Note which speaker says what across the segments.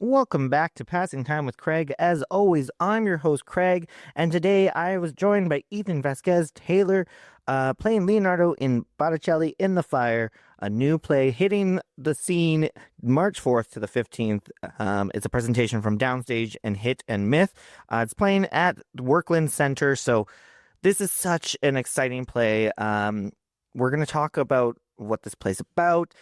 Speaker 1: Welcome back to Passing Time with Craig. As always, I'm your host, Craig, and today I was joined by Ethan Vasquez Taylor, playing Leonardo in Botticelli in the Fire, a new play hitting the scene March 4th to the 15th. It's a presentation from Downstage and Hit and Myth. It's playing at the Workland Center, so this is such an exciting play. We're going to talk about what this play's about,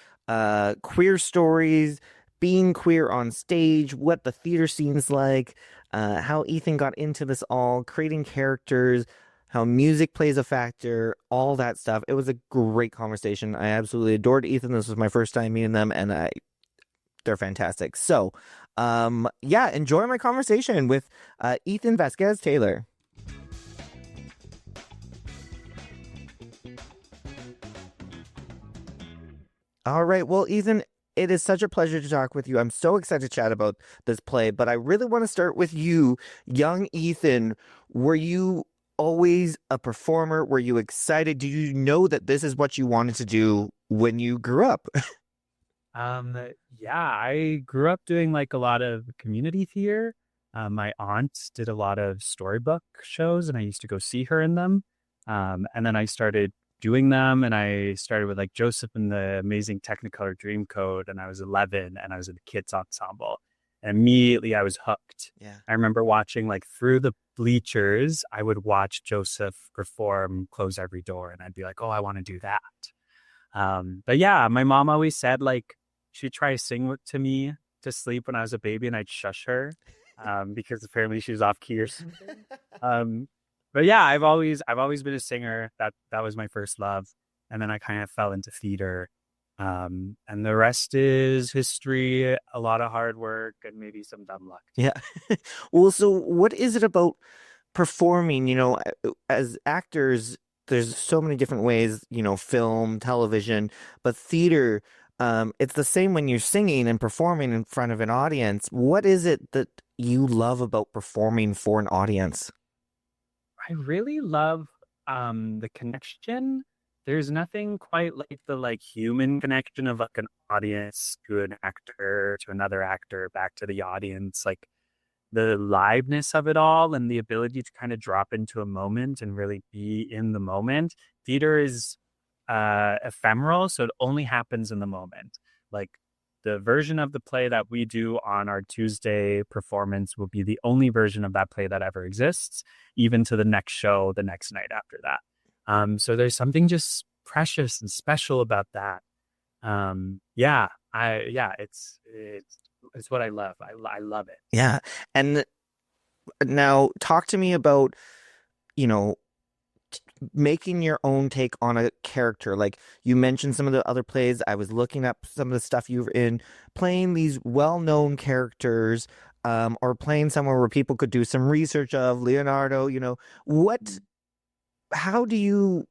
Speaker 1: queer stories, being queer on stage, what the theater scene's like, how Ethan got into this all, creating characters, how music plays a factor, all that stuff. It was a great conversation. I absolutely adored Ethan. This was my first time meeting them, and they're fantastic. So, yeah, enjoy my conversation with Ethan Vasquez Taylor. All right. Well, Ethan, it is such a pleasure to talk with you. I'm so excited to chat about this play, but I really want to start with you, young Ethan. Were you always a performer? Were you excited? Do you know that this is what you wanted to do when you grew up?
Speaker 2: Um, yeah, I grew up doing like a lot of community theater. My aunt did a lot of storybook shows, and I used to go see her in them. And then I started doing them, and I started with like Joseph and the Amazing Technicolor Dreamcoat, and I was 11, and I was in the kids ensemble. And immediately I was hooked.
Speaker 1: Yeah.
Speaker 2: I remember watching like through the bleachers, I would watch Joseph perform Close Every Door, and I'd be like, oh, I want to do that. But yeah, my mom always said like she'd try to sing to me to sleep when I was a baby, and I'd shush her because apparently she was off key or something. Um, but yeah, I've always been a singer. That was my first love, and then I kind of fell into theater. And the rest is history, a lot of hard work, and maybe some dumb luck too.
Speaker 1: Yeah. Well, so what is it about performing, as actors, there's so many different ways, film, television, but theater, it's the same when you're singing and performing in front of an audience. What is it that you love about performing for an audience?
Speaker 2: I really love the connection. There's nothing quite like the like human connection of like an audience to an actor to another actor back to the audience. Like the liveness of it all and the ability to kind of drop into a moment and really be in the moment. Theater is ephemeral, so it only happens in the moment. Like the version of the play that we do on our Tuesday performance will be the only version of that play that ever exists, even to the next show the next night after that. So there's something just precious and special about that. Yeah, it's what I love. I love it.
Speaker 1: Yeah. And now talk to me about, you know, making your own take on a character. Like you mentioned some of the other plays. I was looking up some of the stuff you were in, playing these well-known characters, or playing somewhere where people could do some research of Leonardo, what, how do you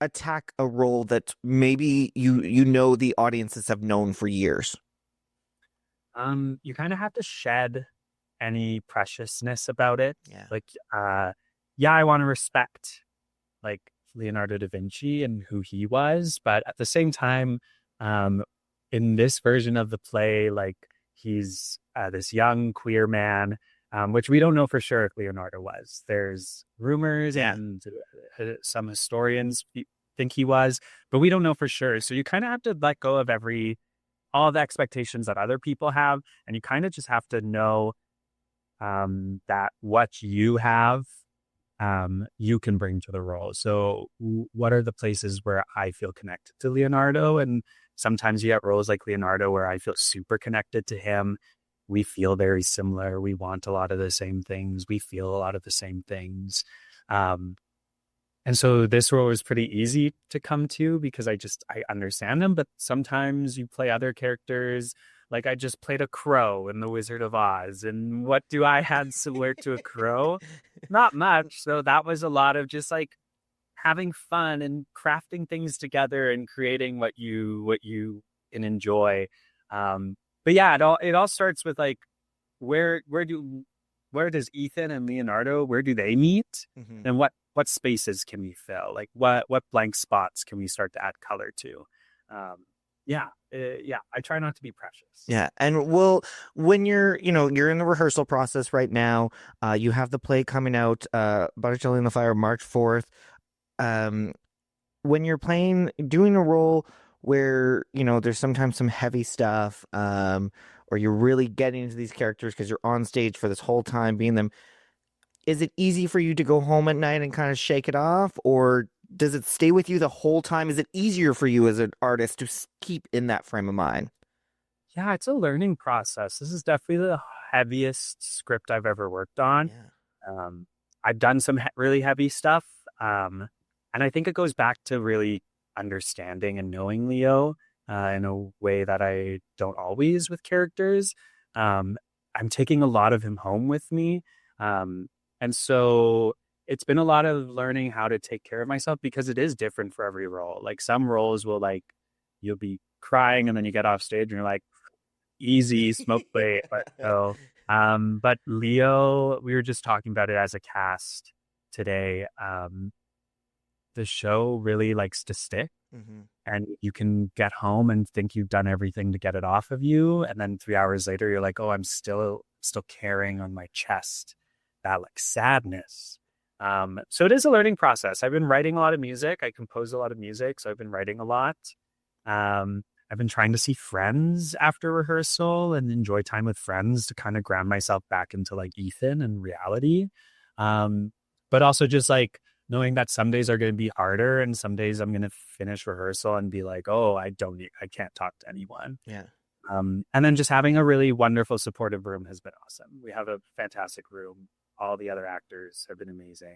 Speaker 1: attack a role that maybe you know the audiences have known for years?
Speaker 2: You kind of have to shed any preciousness about it.
Speaker 1: Yeah.
Speaker 2: Like, yeah, I want to respect like Leonardo da Vinci and who he was, but at the same time, um, in this version of the play, like he's this young queer man, which we don't know for sure if Leonardo was. There's rumors
Speaker 1: Yeah.
Speaker 2: and some historians think he was, but we don't know for sure. So you kind of have to let go of all the expectations that other people have, and you kind of just have to know that what you have, you can bring to the role. So, what are the places where I feel connected to Leonardo? And sometimes you get roles like Leonardo where I feel super connected to him. We feel very similar. We want a lot of the same things. We feel a lot of the same things. Um, and so this role was pretty easy to come to because I understand them. But sometimes you play other characters. Like I just played a crow in The Wizard of Oz. And what do I had similar to a crow? Not much. So that was a lot of just like having fun and crafting things together and creating what you can enjoy. But yeah, it all starts with like where where do where does Ethan and Leonardo, where do they meet?
Speaker 1: Hmm.
Speaker 2: And what spaces can we fill? Like what blank spots can we start to add color to? Um, Yeah, yeah. I try not to be precious.
Speaker 1: Yeah, and well, when you're in the rehearsal process right now, you have the play coming out, Botticelli in the Fire, March 4th. Um, when you're doing a role where, there's sometimes some heavy stuff, or you're really getting into these characters because you're on stage for this whole time being them, is it easy for you to go home at night and kind of shake it off, or does it stay with you the whole time? Is it easier for you as an artist to keep in that frame of mind?
Speaker 2: Yeah, it's a learning process. This is definitely the heaviest script I've ever worked on.
Speaker 1: Yeah.
Speaker 2: Um, I've done some really heavy stuff. Um, and I think it goes back to really understanding and knowing Leo in a way that I don't always with characters. Um, I'm taking a lot of him home with me. Um, and so it's been a lot of learning how to take care of myself because it is different for every role. Like some roles will like, you'll be crying and then you get off stage and you're like, easy smoke plate. But no. But Leo, we were just talking about it as a cast today. The show really likes to stick,
Speaker 1: Hmm.
Speaker 2: and you can get home and think you've done everything to get it off of you, and then 3 hours later, you're like, "Oh, I'm still carrying on my chest that like sadness." So it is a learning process. I've been writing a lot of music. I compose a lot of music, so I've been writing a lot. I've been trying to see friends after rehearsal and enjoy time with friends to kind of ground myself back into like Ethan and reality. Um, but also just like knowing that some days are going to be harder and some days I'm going to finish rehearsal and be like, oh, I can't talk to anyone.
Speaker 1: Yeah.
Speaker 2: And then just having a really wonderful supportive room has been awesome. We have a fantastic room. All the other actors have been amazing.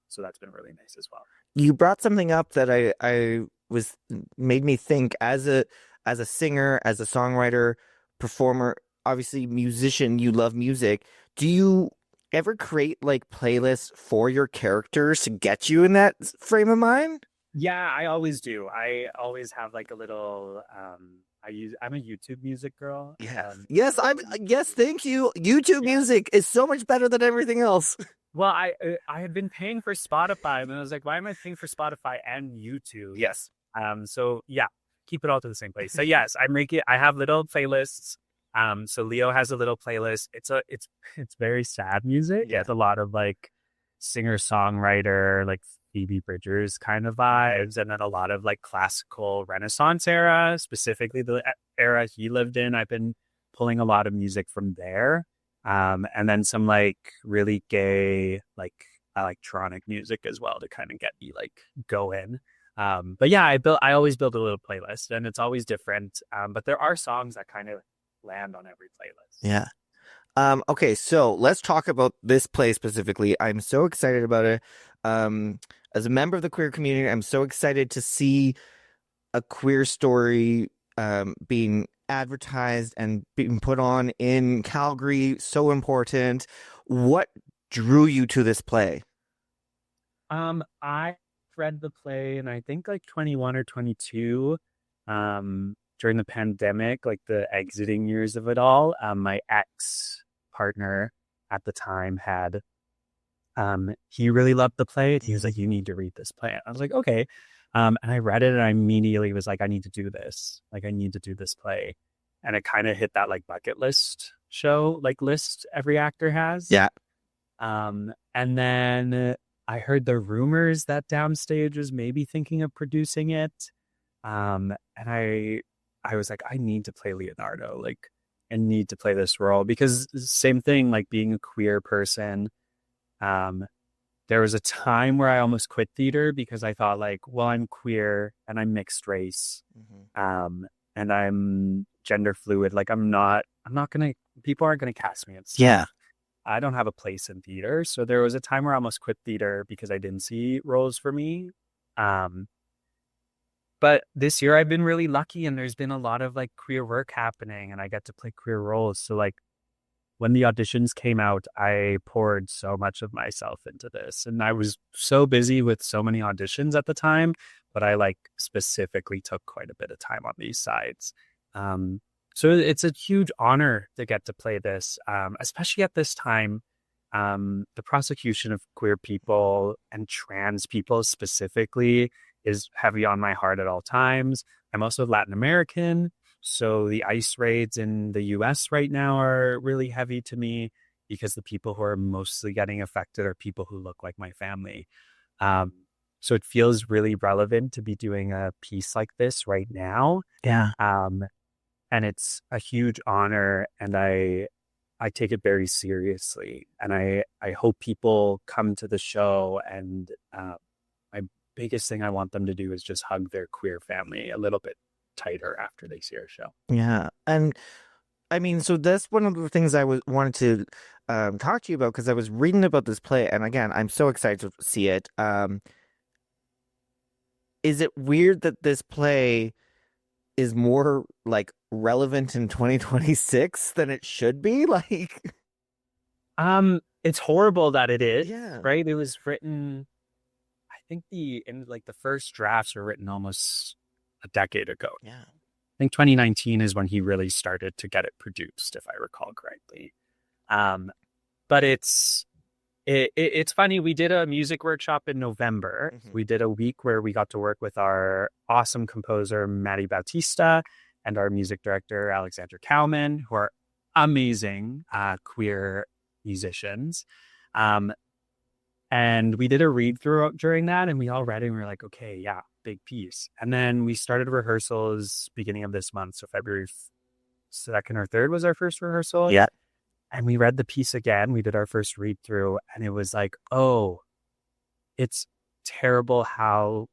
Speaker 2: So that's been really nice as well.
Speaker 1: You brought something up that I was made me think as a singer, as a songwriter, performer, obviously musician, you love music. Do you ever create like playlists for your characters to get you in that frame of mind?
Speaker 2: Yeah, I always do. I always have like a little I'm a YouTube music girl.
Speaker 1: Yes. Yes, thank you. YouTube
Speaker 2: Yeah.
Speaker 1: music is so much better than everything else.
Speaker 2: Well, I had been paying for Spotify and then I was like, why am I paying for Spotify and YouTube?
Speaker 1: Yes.
Speaker 2: So yeah, keep it all to the same place. So yes, I have little playlists. So Leo has a little playlist. It's very sad music.
Speaker 1: Yeah.
Speaker 2: It's a lot of like singer-songwriter, like Phoebe Bridgers kind of
Speaker 1: Mhm.
Speaker 2: vibes, and then a lot of like classical Renaissance era, specifically the era he lived in. I've been pulling a lot of music from there. And then some like really gay, like electronic music as well to kind of get me like going. But yeah, I always build a little playlist and it's always different. But there are songs that kind of land on every playlist.
Speaker 1: Yeah. Okay, so let's talk about this play specifically. I'm so excited about it. Um, as a member of the queer community, I'm so excited to see a queer story being advertised and being put on in Calgary. So important. What drew you to this play?
Speaker 2: I read the play and I think like 21 or 22, during the pandemic, like the exiting years of it all. My ex partner at the time had, he really loved the play. And he was like, you need to read this play. And I was like, okay. And I read it and I immediately was like, I need to do this. Like, I need to do this play. And it kind of hit that like bucket list show, like list every actor has.
Speaker 1: Yeah.
Speaker 2: And then I heard the rumors that Downstage was maybe thinking of producing it. And I was like, I need to play Leonardo, like, I need to play this role because same thing, like being a queer person. Um, there was a time where I almost quit theater because I thought like, well, I'm queer and I'm mixed race.
Speaker 1: Mhm.
Speaker 2: Um, and I'm gender fluid. Like I'm not gonna, people aren't gonna cast me and
Speaker 1: Yeah.
Speaker 2: stuff. I don't have a place in theater. So there was a time where I almost quit theater because I didn't see roles for me. Um, but this year I've been really lucky and there's been a lot of like queer work happening and I get to play queer roles. So like when the auditions came out, I poured so much of myself into this. And I was so busy with so many auditions at the time, but I like specifically took quite a bit of time on these sides. Um, so it's a huge honor to get to play this, especially at this time. The prosecution of queer people and trans people specifically is heavy on my heart at all times. I'm also Latin American, so the ICE raids in the US right now are really heavy to me because the people who are mostly getting affected are people who look like my family. Um, so it feels really relevant to be doing a piece like this right now.
Speaker 1: Yeah.
Speaker 2: Um, and it's a huge honor, and I take it very seriously. And I hope people come to the show, and my biggest thing I want them to do is just hug their queer family a little bit tighter after they see our show.
Speaker 1: Yeah. And I mean, so that's one of the things I was wanted to talk to you about because I was reading about this play, and again, I'm so excited to see it. Is it weird that this play is more like relevant in 2026 than it should be? Like,
Speaker 2: It's horrible that it is,
Speaker 1: yeah,
Speaker 2: right? It was written, I think the first drafts were written almost a decade ago.
Speaker 1: yeah,
Speaker 2: I think 2019 is when he really started to get it produced, if I recall correctly. Um, but it's funny. We did a music workshop in November.
Speaker 1: hmm,
Speaker 2: We did a week where we got to work with our awesome composer Maddie Bautista and our music director Alexander Cowman, who are amazing queer musicians. Um, and we did a read through during that, and we all read it, and we were like, okay, yeah, big piece. And then we started rehearsals beginning of this month, so February 2nd or 3rd was our first rehearsal.
Speaker 1: yeah,
Speaker 2: And we read the piece again. We did our first read through, and it was like, oh, it's terrible how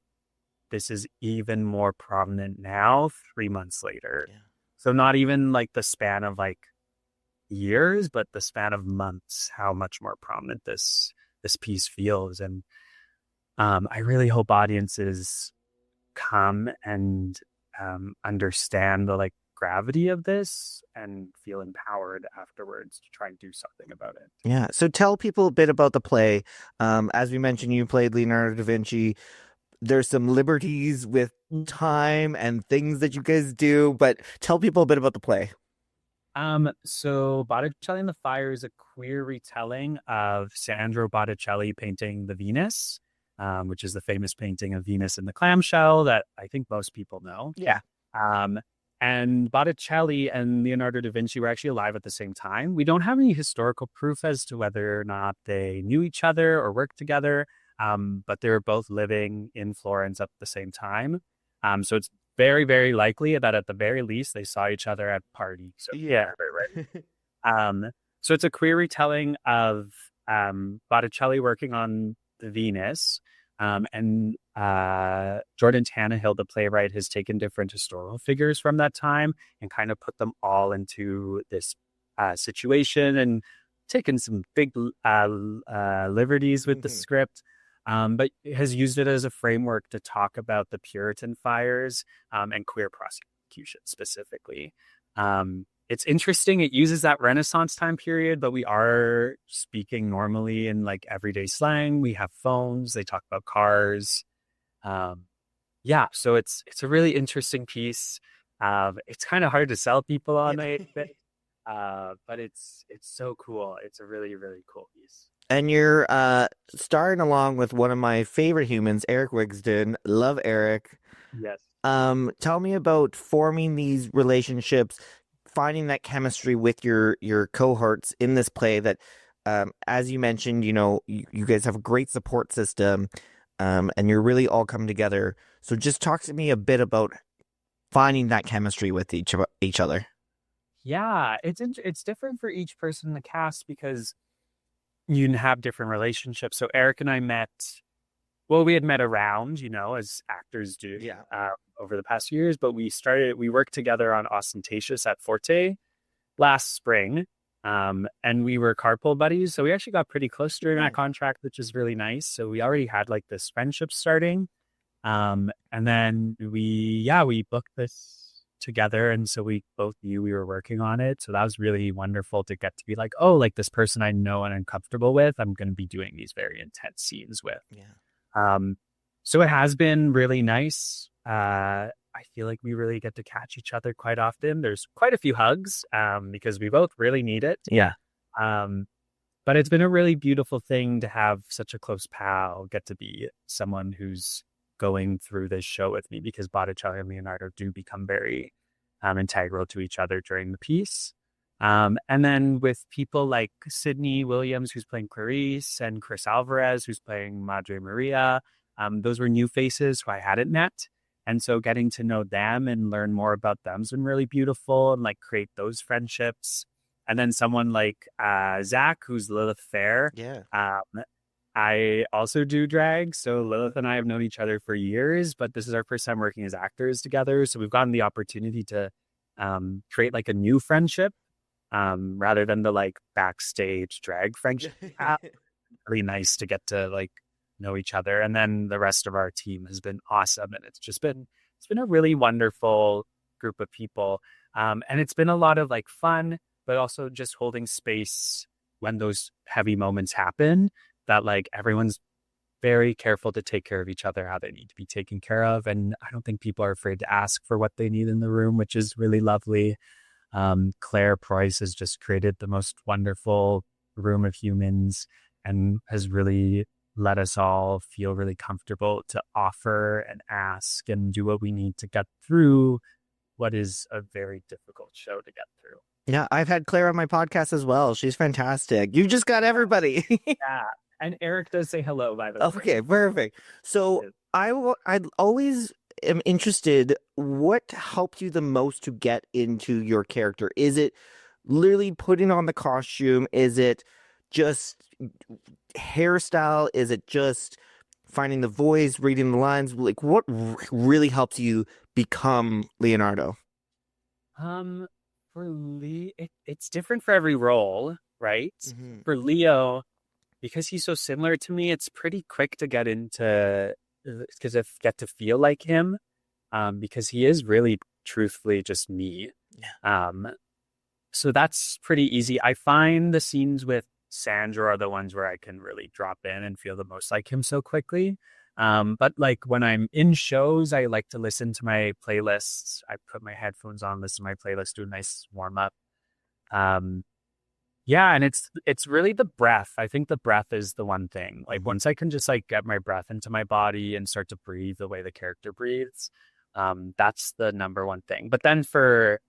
Speaker 2: this is even more prominent now, 3 months later.
Speaker 1: yeah.
Speaker 2: So not even like the span of like years, but the span of months, how much more prominent this piece feels. And I really hope audiences come and understand the like gravity of this and feel empowered afterwards to try and do something about it.
Speaker 1: Yeah. So tell people a bit about the play. As we mentioned, you played Leonardo da Vinci. There's some liberties with time and things that you guys do, but tell people a bit about the play.
Speaker 2: So Botticelli in the Fire is a queer retelling of Sandro Botticelli painting the Venus, which is the famous painting of Venus in the clamshell that I think most people know.
Speaker 1: Yeah.
Speaker 2: Um, and Botticelli and Leonardo da Vinci were actually alive at the same time. We don't have any historical proof as to whether or not they knew each other or worked together, but they were both living in Florence at the same time. So it's very, very likely that at the very least they saw each other at parties. So
Speaker 1: Yeah.
Speaker 2: so it's a queer retelling of Botticelli working on the Venus. And Jordan Tannehill, the playwright, has taken different historical figures from that time and kind of put them all into this situation and taken some big liberties with the script, but has used it as a framework to talk about the Puritan fires and queer prosecution specifically. It's interesting. It uses that Renaissance time period, but we are speaking normally in like everyday slang. We have phones. They talk about cars. Yeah, so it's a really interesting piece. It's kind of hard to sell people on it, but it's so cool. It's a really, really cool piece.
Speaker 1: And you're starring along with one of my favorite humans, Eric Wigston. Love Eric.
Speaker 2: Yes.
Speaker 1: Tell me about forming these relationships, finding that chemistry with your cohorts in this play that as you mentioned, you guys have a great support system, and you're really all coming together. So just talk to me a bit about finding that chemistry with each other.
Speaker 2: Yeah, it's different for each person in the cast because you can have different relationships. So Eric and I met, well, we had met around, as actors do,
Speaker 1: Yeah.
Speaker 2: over the past years, but we worked together on Ostentatious at Forte last spring. And we were carpool buddies. So we actually got pretty close during that contract, which is really nice. So we already had like this friendship starting. And then we booked this together. And so we both knew we were working on it. So that was really wonderful to get to be like, oh, like this person I know and I'm comfortable with, I'm going to be doing these very intense scenes with.
Speaker 1: Yeah.
Speaker 2: So it has been really nice. I feel like we really get to catch each other quite often. There's quite a few hugs, because we both really need it.
Speaker 1: Yeah.
Speaker 2: But it's been a really beautiful thing to have such a close pal get to be someone who's going through this show with me because Botticelli and Leonardo do become very integral to each other during the piece. And then with people like Sydney Williams, who's playing Clarice, and Chris Alvarez, who's playing Madre Maria, those were new faces who I hadn't met. And so getting to know them and learn more about them has been really beautiful and like create those friendships. And then someone like Zach, who's Lilith Fair.
Speaker 1: Yeah.
Speaker 2: I also do drag. So Lilith and I have known each other for years, but this is our first time working as actors together. So we've gotten the opportunity to create like a new friendship rather than the like backstage drag friendship. Really nice to get to like know each other. And then the rest of our team has been awesome. And it's been a really wonderful group of people. And it's been a lot of like fun, but also just holding space when those heavy moments happen, that like everyone's very careful to take care of each other, how they need to be taken care of. And I don't think people are afraid to ask for what they need in the room, which is really lovely. Claire Price has just created the most wonderful room of humans and has really let us all feel really comfortable to offer and ask and do what we need to get through what is a very difficult show to get through.
Speaker 1: Yeah, I've had Claire on my podcast as well. She's fantastic. You just got everybody.
Speaker 2: Yeah. And Eric does say hello, by the way.
Speaker 1: Okay, perfect. So I always am interested, what helped you the most to get into your character? Is it literally putting on the costume? Is it just hairstyle? Is it just finding the voice, reading the lines? Like, what really helps you become Leonardo?
Speaker 2: For Lee, it's different for every role, right?
Speaker 1: Mhm.
Speaker 2: For Leo, because he's so similar to me, it's pretty quick to get into because I get to feel like him, because he is really truthfully just me.
Speaker 1: Yeah.
Speaker 2: So that's pretty easy. I find the scenes with Sandra are the ones where I can really drop in and feel the most like him so quickly. But like when I'm in shows, I like to listen to my playlists. I put my headphones on, listen to my playlist, do a nice warm up. Yeah, and it's really the breath. I think the breath is the one thing. Like once I can just like get my breath into my body and start to breathe the way the character breathes, that's the number one thing. But then for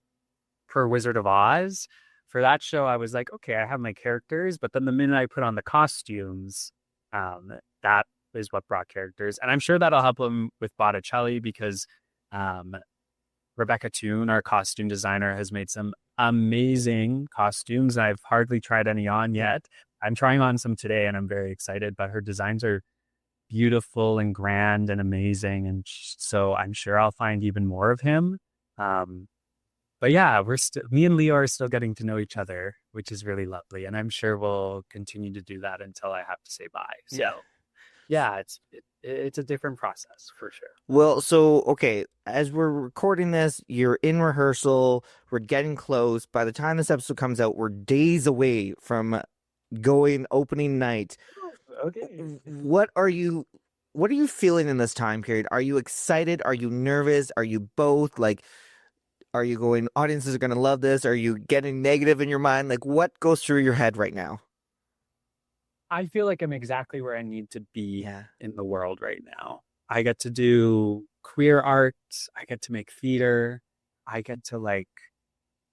Speaker 2: Wizard of Oz, for that show, I was like, okay, I have my characters, but then the minute I put on the costumes, that is what brought characters. And I'm sure that'll help them with Botticelli because Rebecca Toon, our costume designer, has made some amazing costumes. I've hardly tried any on yet. I'm trying on some today and I'm very excited, but her designs are beautiful and grand and amazing. And so I'm sure I'll find even more of him. But yeah, me and Leo are still getting to know each other, which is really lovely. And I'm sure we'll continue to do that until I have to say bye. So yeah, it's a different process for sure.
Speaker 1: Well, so, okay, as we're recording this, you're in rehearsal, we're getting close. By the time this episode comes out, we're days away from going opening night.
Speaker 2: Okay.
Speaker 1: What are you feeling in this time period? Are you excited? Are you nervous? Are you both? Like, are you going, audiences are going to love this? Are you getting negative in your mind? Like, what goes through your head right now?
Speaker 2: I feel like I'm exactly where I need to be in the world right now. I get to do queer art. I get to make theater. I get to like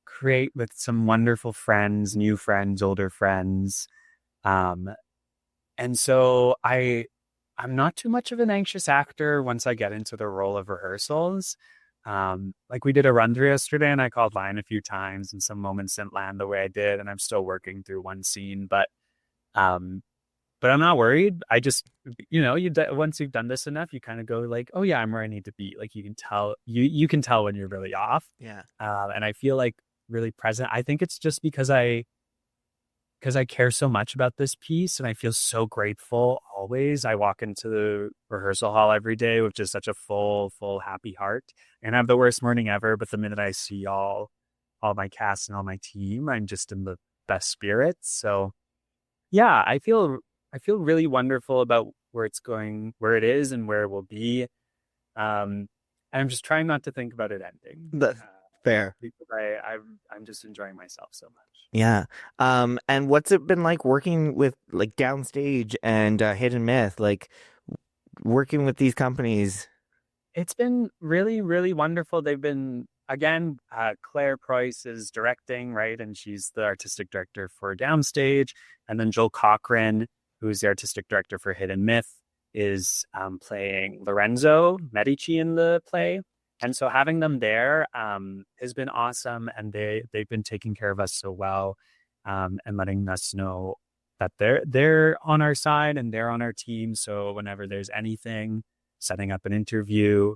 Speaker 2: create with some wonderful friends, new friends, older friends. And so I'm not too much of an anxious actor once I get into the role of rehearsals. Like we did a run through yesterday and I called line a few times and some moments didn't land the way I did. And I'm still working through one scene, but I'm not worried. I just, once you've done this enough, you kind of go like, oh yeah, I'm where I need to be. Like you can tell, you can tell when you're really off.
Speaker 1: Yeah.
Speaker 2: And I feel like really present. I think it's just because I care so much about this piece and I feel so grateful always. I walk into the rehearsal hall every day with just such a full, happy heart and I have the worst morning ever. But the minute I see all my cast and all my team, I'm just in the best spirits. So yeah, I feel really wonderful about where it's going, where it is and where it will be. And I'm just trying not to think about it ending.
Speaker 1: That's fair.
Speaker 2: Because I'm just enjoying myself so much.
Speaker 1: Yeah. And what's it been like working with like Downstage and Hidden Myth? Like, working with these companies?
Speaker 2: It's been really, really wonderful. They've been, again, Claire Price is directing, right? And she's the artistic director for Downstage. And then Joel Cochran, who's the artistic director for Hidden Myth, is playing Lorenzo Medici in the play. And so having them there has been awesome. And they've been taking care of us so well, and letting us know that they're on our side and they're on our team. So whenever there's anything, setting up an interview,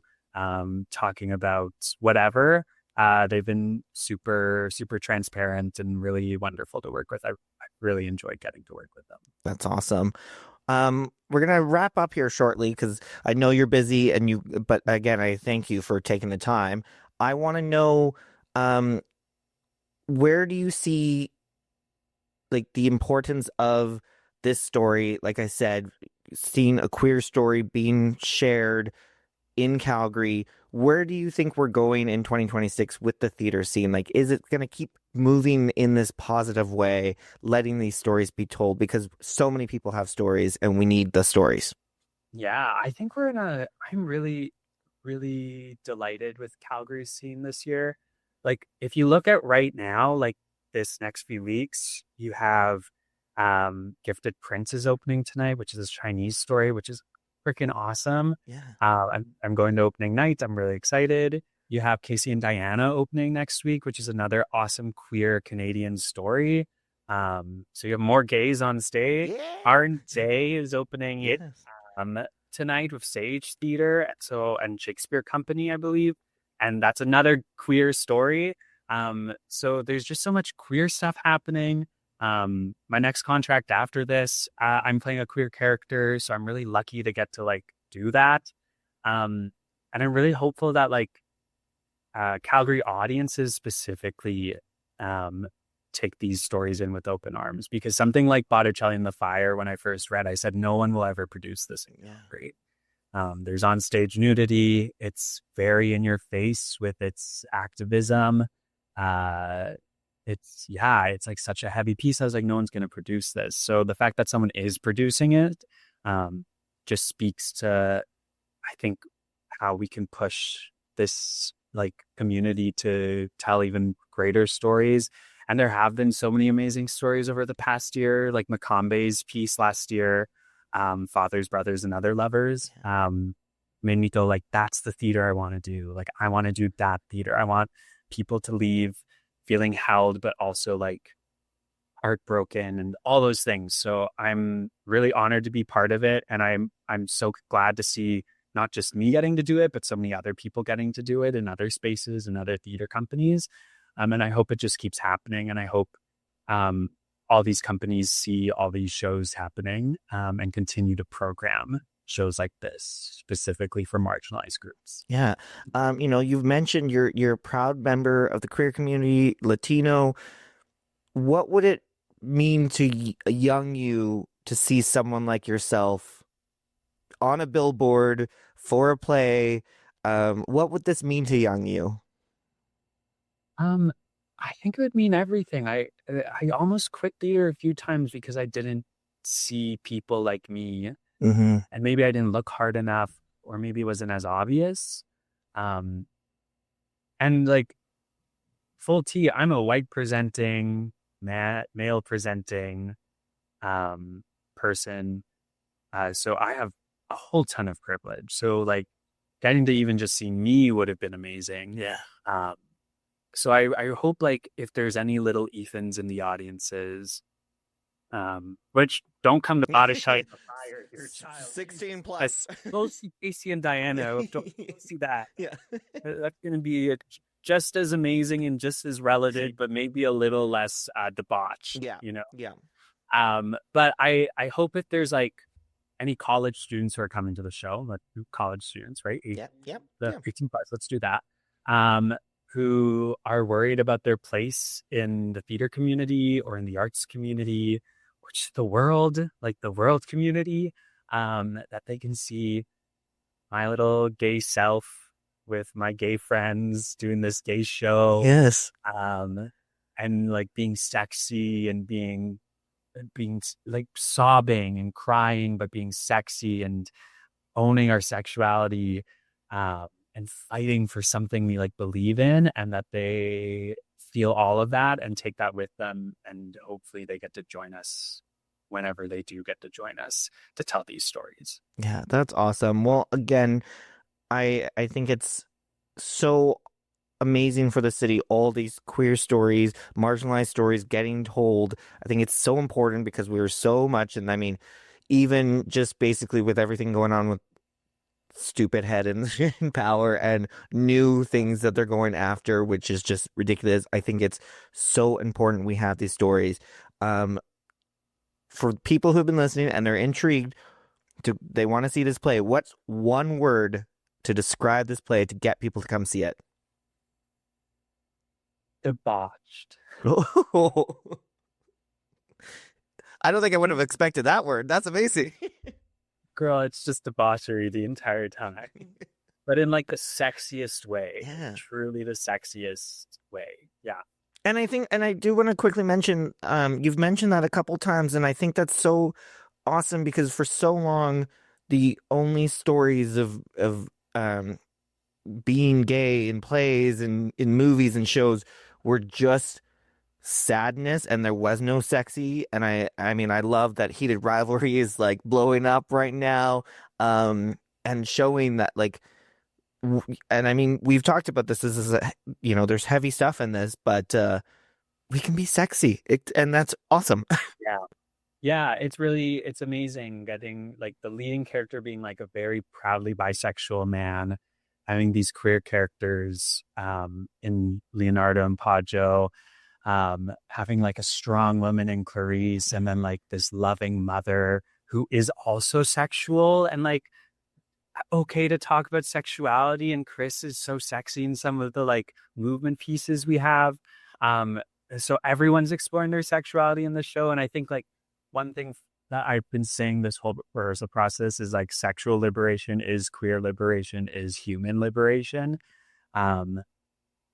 Speaker 2: talking about whatever. They've been super, super transparent and really wonderful to work with. I really enjoyed getting to work with them.
Speaker 1: That's awesome. We're gonna wrap up here shortly because I know you're busy but again, I thank you for taking the time. I want to know, um, where do you see like the importance of this story? Like I said, seeing a queer story being shared in Calgary. Where do you think we're going in 2026 with the theater scene? Like, is it going to keep moving in this positive way, letting these stories be told? Because so many people have stories and we need the stories.
Speaker 2: Yeah, I think I'm really, really delighted with Calgary's scene this year. Like, if you look at right now, like this next few weeks, you have Gifted Prince is opening tonight, which is a Chinese story, which is freaking awesome.
Speaker 1: Yeah.
Speaker 2: I'm going to opening night. I'm really excited. You have Casey and Diana opening next week, which is another awesome queer Canadian story. So you have more gays on stage.
Speaker 1: Yeah.
Speaker 2: Aaron Day is opening it
Speaker 1: Yes.
Speaker 2: um, tonight with Sage Theater, and Shakespeare Company, I believe, and that's another queer story. So there's just so much queer stuff happening. My next contract after this, I'm playing a queer character, so I'm really lucky to get to like do that. And I'm really hopeful that like Calgary audiences specifically take these stories in with open arms, because something like Botticelli in the Fire, when I first read, I said no one will ever produce this in Calgary. There's on stage nudity. It's very in your face with its activism. It's like such a heavy piece. I was like, no one's going to produce this. So the fact that someone is producing it just speaks to, I think, how we can push this like community to tell even greater stories. And there have been so many amazing stories over the past year, like Makambe's piece last year, Fathers, Brothers, and Other Lovers. Made me go like, that's the theater I want to do. Like, I want to do that theater. I want people to leave feeling held, but also like heartbroken and all those things. So I'm really honored to be part of it. And I'm so glad to see not just me getting to do it, but so many other people getting to do it in other spaces and other theater companies. And I hope it just keeps happening. And I hope all these companies see all these shows happening, and continue to program shows like this specifically for marginalized groups.
Speaker 1: Yeah. You've mentioned you're a proud member of the queer community, Latino. What would it mean to a young you to see someone like yourself on a billboard for a play? What would this mean to young you?
Speaker 2: Um, I think it would mean everything. I almost quit theater a few times because I didn't see people like me,
Speaker 1: Mm-hmm.
Speaker 2: and maybe I didn't look hard enough, or maybe it wasn't as obvious. Um, and like full T, I'm a white presenting, male presenting person. So I have a whole ton of privilege. So like getting to even just see me would have been amazing.
Speaker 1: Yeah.
Speaker 2: Um, so I hope like if there's any little Ethans in the audiences, which don't come to Botticelli the Fire, your child.
Speaker 1: 16
Speaker 2: I
Speaker 1: plus.
Speaker 2: go see Casey and Diana. Don't go see that.
Speaker 1: Yeah.
Speaker 2: That's going to be just as amazing and just as relevant, but maybe a little less debauched.
Speaker 1: Yeah.
Speaker 2: You know.
Speaker 1: Yeah.
Speaker 2: But I hope if there's like any college students who are coming to the show, like college students, right?
Speaker 1: Yep. Yep.
Speaker 2: The
Speaker 1: Yeah.
Speaker 2: 18 plus, let's do that. Who are worried about their place in the theater community or in the arts community, or just the world community, that they can see my little gay self with my gay friends doing this gay show,
Speaker 1: Yes.
Speaker 2: and like being sexy and being like sobbing and crying, but being sexy and owning our sexuality, and fighting for something we like believe in, and that they feel all of that and take that with them, and hopefully they get to join us whenever they do get to join us to tell these stories.
Speaker 1: Yeah, that's awesome. Well, again, I think it's so amazing for the city, all these queer stories, marginalized stories getting told. I think it's so important because we were so much, and I mean, even just basically with everything going on with stupid head in, in power and new things that they're going after, which is just ridiculous. I think it's so important we have these stories. Um, for people who've been listening and they're intrigued they want to see this play, what's one word to describe this play to get people to come see it?
Speaker 2: Debauched.
Speaker 1: I don't think I would have expected that word. That's amazing.
Speaker 2: Girl, it's just debauchery the entire time, but in like the sexiest way,
Speaker 1: Yeah.
Speaker 2: truly the sexiest way. Yeah.
Speaker 1: And I think, and I do want to quickly mention, you've mentioned that a couple times, and I think that's so awesome because for so long, the only stories of being gay in plays and in movies and shows were just sadness, and there was no sexy. And I mean, I love that heated rivalry is like blowing up right now, and showing that like. And I mean, we've talked about this. This is there's heavy stuff in this, but we can be sexy, and that's awesome.
Speaker 2: Yeah. Yeah, it's amazing getting like the leading character being like a very proudly bisexual man, having these queer characters in Leonardo and Pajo, having like a strong woman in Clarice, and then like this loving mother who is also sexual and like okay to talk about sexuality, and Chris is so sexy in some of the like movement pieces we have. Um, so everyone's exploring their sexuality in the show, and I think like one thing that I've been saying this whole rehearsal process is like sexual liberation is queer liberation is human liberation. Um,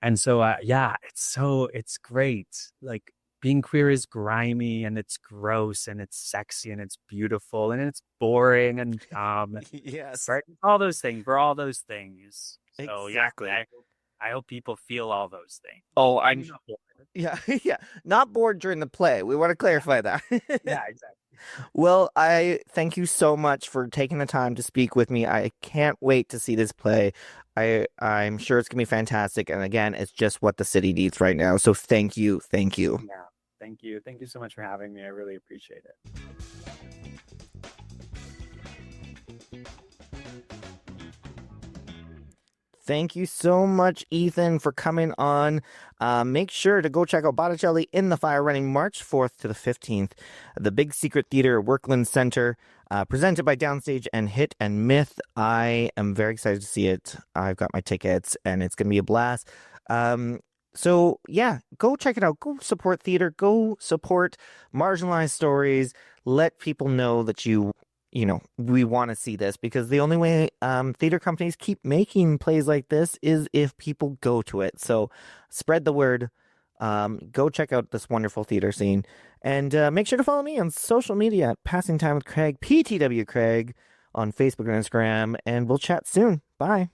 Speaker 2: and so yeah, it's great. Like being queer is grimy and it's gross and it's sexy and it's beautiful and it's boring and
Speaker 1: Yes,
Speaker 2: right, all those things. We're all those things. So
Speaker 1: exactly.
Speaker 2: yeah, I hope people feel all those things.
Speaker 1: Oh, I'm
Speaker 2: Maybe not bored.
Speaker 1: yeah, yeah. Not bored during the play. We want to clarify that.
Speaker 2: Yeah, exactly.
Speaker 1: Well, I thank you so much for taking the time to speak with me. I can't wait to see this play. I'm sure it's gonna be fantastic. And again, it's just what the city needs right now. So thank you, thank you.
Speaker 2: Yeah. Thank you. Thank you so much for having me. I really appreciate it.
Speaker 1: Thank you so much, Ethan, for coming on. Make sure to go check out Botticelli in the Fire, running March 4th to the 15th. The Big Secret Theater, Workland Center, presented by Downstage and Hit and Myth. I am very excited to see it. I've got my tickets, and it's going to be a blast. So, yeah, go check it out. Go support theater. Go support marginalized stories. Let people know that we want to see this, because the only way theater companies keep making plays like this is if people go to it. So spread the word. Go check out this wonderful theater scene, and make sure to follow me on social media at Passing Time with Craig, PTW Craig, on Facebook and Instagram, and we'll chat soon. Bye.